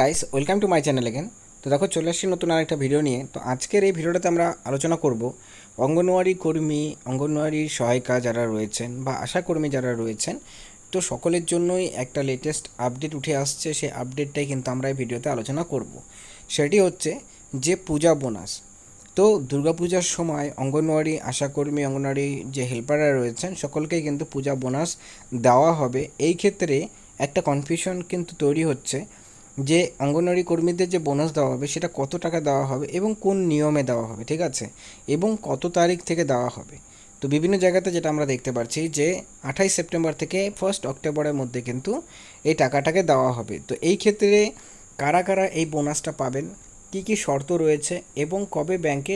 Guys, welcome to my channel again. তো দেখো, চলে আসছি নতুন আরেকটা ভিডিও নিয়ে। তো আজকের এই ভিডিওটাতে আমরা আলোচনা করব অঙ্গনওয়াড়ি কর্মী, অঙ্গনওয়াড়ির সহায়িকা যারা রয়েছেন বা আশাকর্মী যারা রয়েছেন, তো সকলের জন্যই একটা লেটেস্ট আপডেট উঠে আসছে। সেই আপডেটটাই কিন্তু আমরা এই ভিডিওতে আলোচনা করব। সেটি হচ্ছে যে পূজা বোনাস। তো দুর্গাপূজার সময় অঙ্গনওয়াড়ি আশাকর্মী, অঙ্গনওয়াড়ি যে হেল্পাররা রয়েছেন সকলকেই কিন্তু পূজা বোনাস দেওয়া হবে। এই ক্ষেত্রে একটা কনফিউশন কিন্তু তৈরি হচ্ছে যে অঙ্গনওয়াড়ি কর্মীদের যে বোনাস দেওয়া হবে সেটা কত টাকা দেওয়া হবে এবং কোন নিয়মে দেওয়া হবে, ঠিক আছে, এবং কত তারিখ থেকে দেওয়া হবে। তো বিভিন্ন জায়গাতে যেটা আমরা দেখতে পাচ্ছি যে 28 সেপ্টেম্বর থেকে 1 অক্টোবরের মধ্যে কিন্তু এই টাকাটাকে দেওয়া হবে। তো এই ক্ষেত্রে কারা কারা এই বোনাসটা পাবেন, কি কি শর্ত রয়েছে এবং কবে ব্যাংকে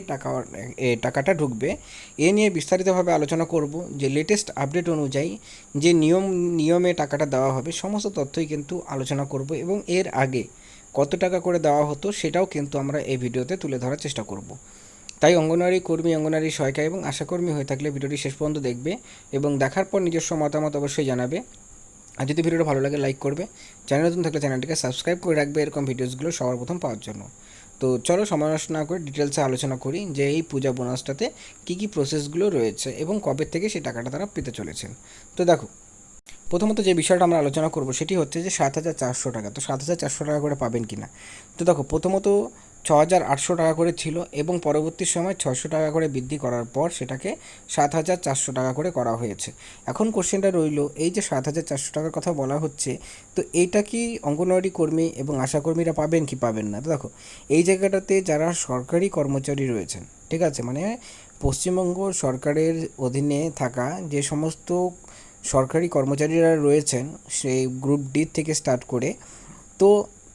টাকাটা ঢুকবে, এ নিয়ে বিস্তারিতভাবে আলোচনা করব। যে লেটেস্ট আপডেট অনুযায়ী যে নিয়মে টাকাটা দেওয়া হবে সমস্ত তথ্যই কিন্তু আলোচনা করব, এবং এর আগে কত টাকা করে দেওয়া হতো সেটাও কিন্তু আমরা এই ভিডিওতে তুলে ধরার চেষ্টা করব। তাই অঙ্গনওয়াড়ি কর্মী, অঙ্গনওয়াড়ি সহায়িকা এবং আশাকর্মী হয়ে থাকলে ভিডিওটি শেষ পর্যন্ত দেখবে এবং দেখার পর নিজস্ব মতামত অবশ্যই জানাবে। আর যদি ভিডিওটা ভালো লাগে লাইক করবে, চ্যানেল নতুন থাকলে চ্যানেলটিকে সাবস্ক্রাইব করে রাখবে এরকম ভিডিওসগুলো সবার প্রথম পাওয়ার জন্য। তো চলো সময় নষ্ট না করে ডিটেলসে আলোচনা করি যে এই পূজা বোনাসটাতে কী কী প্রসেসগুলো রয়েছে এবং কবে থেকে সেই টাকাটা তারা পেতে চলেছেন। তো দেখো, প্রথমত যে বিষয়টা আমরা আলোচনা করব সেটি হচ্ছে যে 7,400 টাকা। তো 7,400 টাকা করে পাবেন কি না। তো দেখো, প্রথমত 6,800 টাকা করে ছিল এবং পরবর্তী সময় 600 টাকা করে বৃদ্ধি করার পর সেটাকে 7,400 টাকা করে করা হয়েছে। এখন কোশ্চেনটা রইল, এই যে 7,400 টাকার কথা বলা হচ্ছে, তো এইটা কি অঙ্গনওয়াড়ি কর্মী এবং আশাকর্মীরা পাবেন কি পাবেন না। তো দেখো, এই জায়গাটাতে যারা সরকারি কর্মচারী রয়েছেন, ঠিক আছে, মানে পশ্চিমবঙ্গ সরকারের অধীনে থাকা যে সমস্ত সরকারি কর্মচারীরা রয়েছেন, সেই গ্রুপ ডি থেকে স্টার্ট করে, তো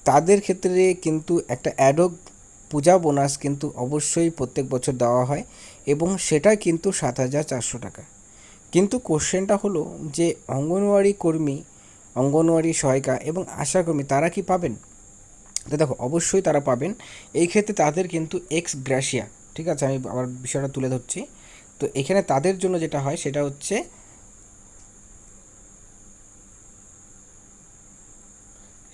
তাদের ক্ষেত্রে কিন্তু একটা অ্যাডহক পূজা বোনাস কিন্তু অবশ্যই প্রত্যেক বছর দেওয়া হয় এবং সেটা কিন্তু 7,400 টাকা। কিন্তু কোশ্চেনটা হলো যে অঙ্গনওয়াড়ি কর্মী, অঙ্গনওয়াড়ি সহায়িকা এবং আশাকর্মী তারা কি পাবেন। তো দেখো, অবশ্যই তারা পাবেন। এই ক্ষেত্রে তাদের কিন্তু এক্স গ্রাসিয়া, ঠিক আছে, আমি আবার বিষয়টা তুলে ধরছি। তো এখানে তাদের জন্য যেটা হয় সেটা হচ্ছে,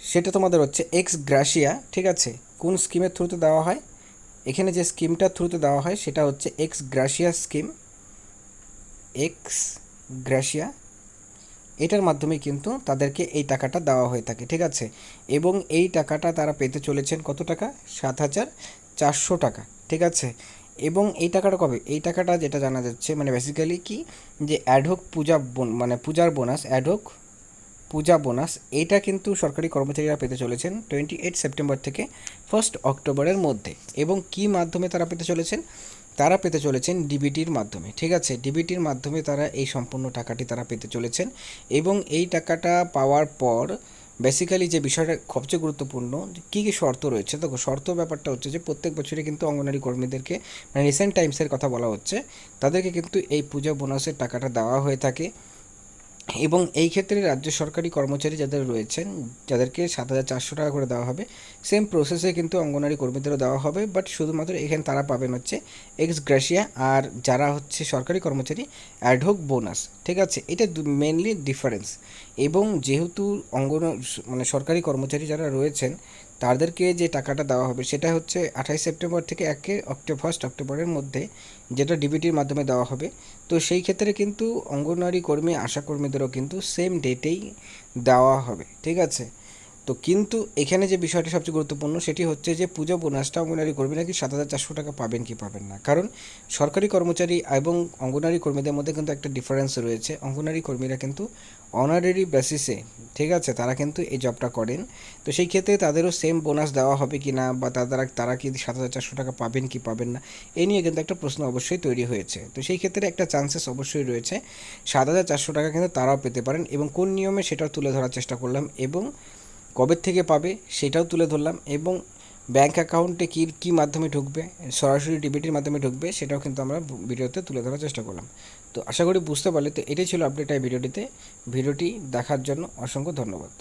সেটা তোমাদের হচ্ছে এক্স গ্রাসিয়া, ঠিক আছে। কোন স্কিমের থ্রুতে দেওয়া হয়, এখানে যে স্কিমটার থ্রুতে দেওয়া হয় সেটা হচ্ছে x gratia scheme, x gratia, এটার মাধ্যমে কিন্তু তাদেরকে এই টাকাটা দেওয়া হয়ে থাকে, ঠিক আছে। এবং এই টাকাটা তারা পেতে চলেছেন কত টাকা, 7,400 টাকা, ঠিক আছে। এবং এই টাকাটা কবে, এই টাকাটা যেটা জানা যাচ্ছে মানে বেসিক্যালি কি, যে অ্যাডহক মানে পূজার বোনাস, অ্যাডহক পূজা বোনাস, এইটা কিন্তু সরকারি কর্মচারীরা পেতে চলেছেন 28 সেপ্টেম্বর থেকে 1 অক্টোবরের মধ্যে। এবং কি মাধ্যমে তারা পেতে চলেছেন, তারা পেতে চলেছেন ডিবিটির মাধ্যমে, ঠিক আছে। ডিবিটির মাধ্যমে তারা এই সম্পূর্ণ টাকাটি তারা পেতে চলেছেন। এবং এই টাকাটা পাওয়ার পর বেসিক্যালি যে বিষয়টা সবচেয়ে গুরুত্বপূর্ণ, কী কী শর্ত রয়েছে। দেখো, শর্ত ব্যাপারটা হচ্ছে যে প্রত্যেক বছরে কিন্তু অঙ্গনওয়াড়ি কর্মীদেরকে, মানে রিসেন্ট টাইমসের কথা বলা হচ্ছে, তাদেরকে কিন্তু এই পূজা বোনাসের টাকাটা দেওয়া হয়ে থাকে। এবং এই ক্ষেত্রে রাজ্য সরকারি কর্মচারী যাদের রয়েছেন, যাদেরকে 7,400 টাকা করে দেওয়া হবে, সেম প্রসেসে কিন্তু অঙ্গনওয়াড়ি কর্মীদেরও দেওয়া হবে, বাট শুধুমাত্র এখানে তারা পাবেন হচ্ছে এক্স গ্রাসিয়া, আর যারা হচ্ছে সরকারি কর্মচারী অ্যাডহক বোনাস, ঠিক আছে। এটা মেনলি ডিফারেন্স। এবং যেহেতু মানে সরকারি কর্মচারী যারা রয়েছেন তাদেরকে যে টাকাটা দেওয়া হবে সেটা হচ্ছে 28 সেপ্টেম্বর থেকে 1 অক্টোবরের মধ্যে, যেটা ডিবিটির মাধ্যমে দেওয়া হবে। তো সেই ক্ষেত্রে কিন্তু অঙ্গনওয়াড়ি কর্মী, আশাকর্মীদেরও কিন্তু সেম ডেটেই দেওয়া হবে, ঠিক আছে। তো কিন্তু এখানে যে বিষয়টি সবচেয়ে গুরুত্বপূর্ণ সেটি হচ্ছে যে পূজা বোনাসটা অঙ্গনওয়াড়ি কর্মীরা কি 7,400 টাকা পাবেন কি পাবেন না। কারণ সরকারি কর্মচারী এবং অঙ্গনওয়াড়ি কর্মীদের মধ্যে কিন্তু একটা ডিফারেন্স রয়েছে। অঙ্গনওয়াড়ি কর্মীরা কিন্তু অনারারি বেসিসে, ঠিক আছে, তারা কিন্তু এই জবটা করেন। তো সেই ক্ষেত্রে তাদেরও সেম বোনাস দেওয়া হবে কি না, বা তারা কি 7,400 টাকা পাবেন কি পাবেন না, এই নিয়ে কিন্তু একটা প্রশ্ন অবশ্যই তৈরি হয়েছে। তো সেই ক্ষেত্রে একটা চান্সেস অবশ্যই রয়েছে 7,400 টাকা কিন্তু তারাও পেতে পারেন। এবং কোন নিয়মে সেটাও তুলে ধরার চেষ্টা করলাম, এবং কবে থেকে পাবে সেটাও তুলে ধরলাম, এবং ব্যাঙ্ক অ্যাকাউন্টে কী কী মাধ্যমে ঢুকবে, সরাসরি ডিবিটির মাধ্যমে ঢুকবে সেটাও কিন্তু আমরা ভিডিওতে তুলে ধরার চেষ্টা করলাম। তো আশা করি বুঝতে পারলে। তো এটাই ছিল আপডেট এই ভিডিওটিতে। ভিডিওটি দেখার জন্য অসংখ্য ধন্যবাদ।